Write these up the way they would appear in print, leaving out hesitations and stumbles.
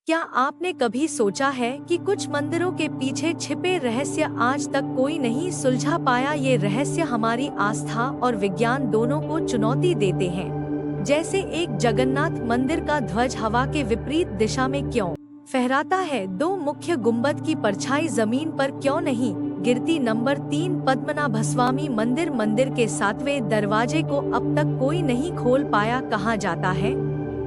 क्या आपने कभी सोचा है कि कुछ मंदिरों के पीछे छिपे रहस्य आज तक कोई नहीं सुलझा पाया? ये रहस्य हमारी आस्था और विज्ञान दोनों को चुनौती देते हैं। जैसे एक जगन्नाथ मंदिर का ध्वज हवा के विपरीत दिशा में क्यों फहराता है? दो मुख्य गुंबद की परछाई जमीन पर क्यों नहीं गिरती? नंबर 3, पद्मनाभस्वामी मंदिर। मंदिर के 7वें दरवाजे को अब तक कोई नहीं खोल पाया। कहा जाता है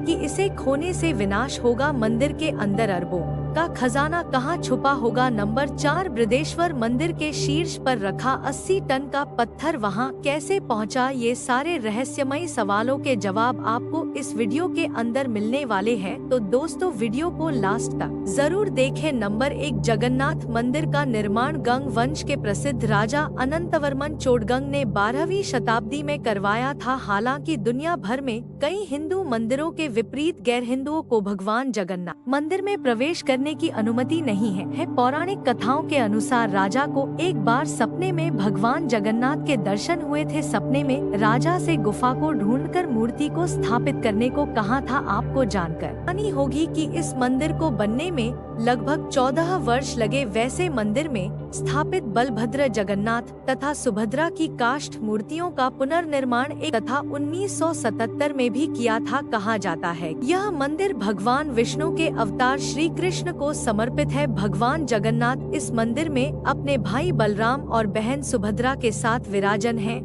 कि इसे खोने से विनाश होगा। मंदिर के अंदर अरबों का खजाना कहाँ छुपा होगा? नंबर 4, बृहदेश्वर मंदिर के शीर्ष पर रखा 80 टन का पत्थर वहाँ कैसे पहुँचा? ये सारे रहस्यमयी सवालों के जवाब आपको इस वीडियो के अंदर मिलने वाले हैं, तो दोस्तों वीडियो को लास्ट तक जरूर देखें। नंबर 1, जगन्नाथ मंदिर का निर्माण गंग वंश के प्रसिद्ध राजा अनंतवर्मन चोडगंग ने 12वीं शताब्दी में करवाया था। हालांकि दुनिया भर में कई हिंदू मंदिरों के विपरीत गैर हिंदुओं को भगवान जगन्नाथ मंदिर में प्रवेश करने की अनुमति नहीं है। पौराणिक कथाओं के अनुसार राजा को एक बार सपने में भगवान जगन्नाथ के दर्शन हुए थे। सपने में राजा से गुफा को ढूंढकर मूर्ति को स्थापित करने को कहा था। आपको जानकर हैरानी होगी कि इस मंदिर को बनने में लगभग 14 वर्ष लगे। वैसे मंदिर में स्थापित बलभद्र, जगन्नाथ तथा सुभद्रा की काष्ठ मूर्तियों का पुनर्निर्माण तथा 1977 में भी किया था। कहा जाता है यह मंदिर भगवान विष्णु के अवतार श्री कृष्ण को समर्पित है। भगवान जगन्नाथ इस मंदिर में अपने भाई बलराम और बहन सुभद्रा के साथ विराजन हैं।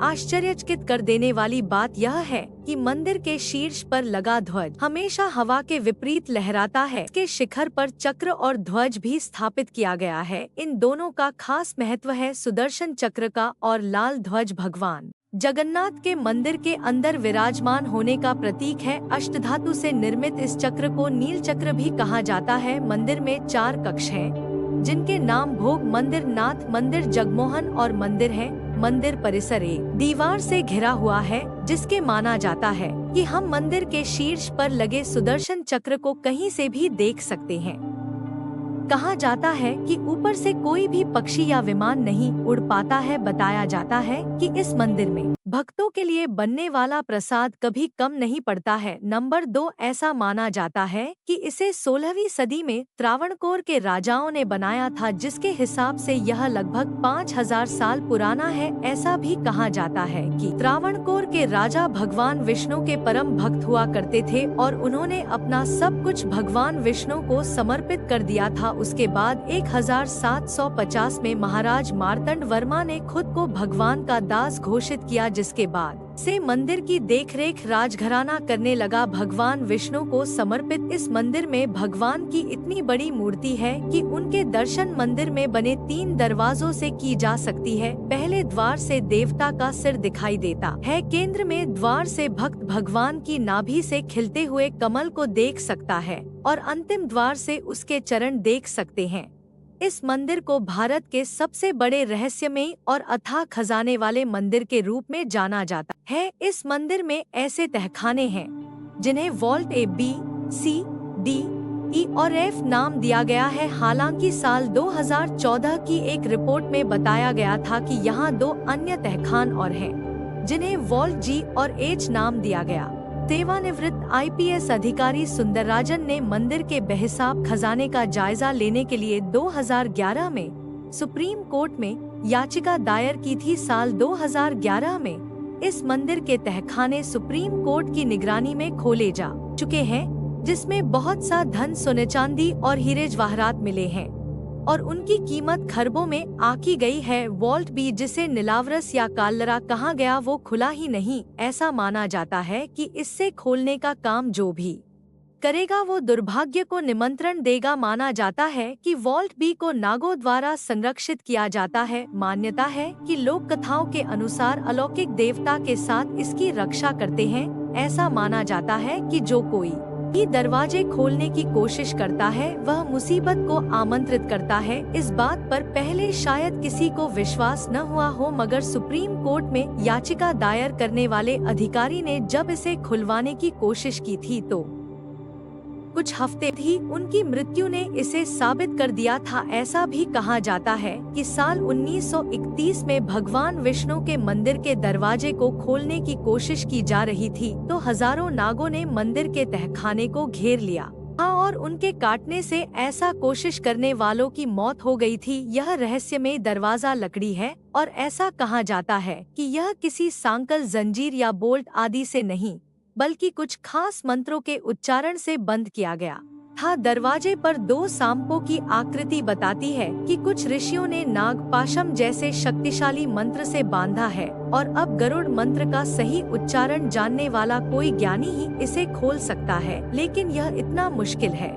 आश्चर्यचकित कर देने वाली बात यह है कि मंदिर के शीर्ष पर लगा ध्वज हमेशा हवा के विपरीत लहराता है। के शिखर पर चक्र और ध्वज भी स्थापित किया गया है। इन दोनों का खास महत्व है सुदर्शन चक्र का और लाल ध्वज भगवान जगन्नाथ के मंदिर के अंदर विराजमान होने का प्रतीक है। अष्टधातु से निर्मित इस चक्र को नील चक्र भी कहा जाता है। मंदिर में 4 कक्ष हैं, जिनके नाम भोग मंदिर, नाथ मंदिर, जगमोहन और मंदिर हैं। मंदिर परिसर एक दीवार से घिरा हुआ है, जिसके माना जाता है कि हम मंदिर के शीर्ष पर लगे सुदर्शन चक्र को कहीं से भी देख सकते हैं। कहा जाता है कि ऊपर से कोई भी पक्षी या विमान नहीं उड़ पाता है। बताया जाता है कि इस मंदिर में भक्तों के लिए बनने वाला प्रसाद कभी कम नहीं पड़ता है। नंबर 2, ऐसा माना जाता है कि इसे 16वीं सदी में त्रावणकोर के राजाओं ने बनाया था, जिसके हिसाब से यह लगभग 5000 साल पुराना है। ऐसा भी कहा जाता है कि त्रावणकोर के राजा भगवान विष्णु के परम भक्त हुआ करते थे और उन्होंने अपना सब कुछ भगवान विष्णु को समर्पित कर दिया था। उसके बाद 1750 में महाराज मार्तंड वर्मा ने खुद को भगवान का दास घोषित किया, जिसके बाद से मंदिर की देखरेख राजघराना करने लगा। भगवान विष्णु को समर्पित इस मंदिर में भगवान की इतनी बड़ी मूर्ति है कि उनके दर्शन मंदिर में बने 3 दरवाजों से की जा सकती है। पहले द्वार से देवता का सिर दिखाई देता है। केंद्र में द्वार से भक्त भगवान की नाभि से खिलते हुए कमल को देख सकता है और अंतिम द्वार से उसके चरण देख सकते हैं। इस मंदिर को भारत के सबसे बड़े रहस्यमयी और अथाह खजाने वाले मंदिर के रूप में जाना जाता है। इस मंदिर में ऐसे तहखाने हैं जिन्हें vault A, B, C, D, E और F नाम दिया गया है। हालांकि साल 2014 की एक रिपोर्ट में बताया गया था कि यहाँ 2 अन्य तहखान और हैं, जिन्हें वॉल्ट G और H नाम दिया गया। सेवानिवृत्त IPS अधिकारी सुंदरराजन ने मंदिर के बेहिसाब खजाने का जायजा लेने के लिए 2011 में सुप्रीम कोर्ट में याचिका दायर की थी। साल 2011 में इस मंदिर के तहखाने सुप्रीम कोर्ट की निगरानी में खोले जा चुके हैं, जिसमें बहुत सा धन, सोने चांदी और हीरे जवाहरात मिले हैं और उनकी कीमत खरबों में आकी गई है। वॉल्ट B, जिसे नीलावरस या कालरा कहा गया, वो खुला ही नहीं। ऐसा माना जाता है कि इससे खोलने का काम जो भी करेगा वो दुर्भाग्य को निमंत्रण देगा। माना जाता है कि वॉल्ट B को नागों द्वारा संरक्षित किया जाता है। मान्यता है कि लोक कथाओं के अनुसार अलौकिक देवता के साथ इसकी रक्षा करते हैं। ऐसा माना जाता है कि जो कोई ही दरवाजे खोलने की कोशिश करता है वह मुसीबत को आमंत्रित करता है। इस बात पर पहले शायद किसी को विश्वास न हुआ हो, मगर सुप्रीम कोर्ट में याचिका दायर करने वाले अधिकारी ने जब इसे खुलवाने की कोशिश की थी तो कुछ हफ्ते ही उनकी मृत्यु ने इसे साबित कर दिया था। ऐसा भी कहा जाता है कि साल 1931 में भगवान विष्णु के मंदिर के दरवाजे को खोलने की कोशिश की जा रही थी तो हजारों नागों ने मंदिर के तहखाने को घेर लिया हाँ, और उनके काटने से ऐसा कोशिश करने वालों की मौत हो गई थी। यह रहस्यमय दरवाजा लकड़ी है और ऐसा कहा जाता है कि यह किसी सांकल, जंजीर या बोल्ट आदि से नहीं, बल्कि कुछ खास मंत्रों के उच्चारण से बंद किया गया था। दरवाजे पर दो सांपों की आकृति बताती है कि कुछ ऋषियों ने नागपाशम जैसे शक्तिशाली मंत्र से बांधा है, और अब गरुड़ मंत्र का सही उच्चारण जानने वाला कोई ज्ञानी ही इसे खोल सकता है। लेकिन यह इतना मुश्किल है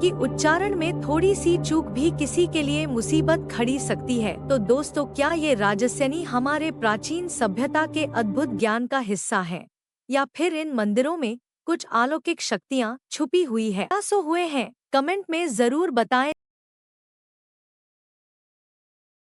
कि उच्चारण में थोड़ी सी चूक भी किसी के लिए मुसीबत खड़ी सकती है। तो दोस्तों, क्या ये राजस्यनी हमारे प्राचीन सभ्यता के अद्भुत ज्ञान का हिस्सा है, या फिर इन मंदिरों में कुछ अलौकिक शक्तियाँ छुपी हुई है? क्या सो हुए हैं? कमेंट में जरूर बताएं।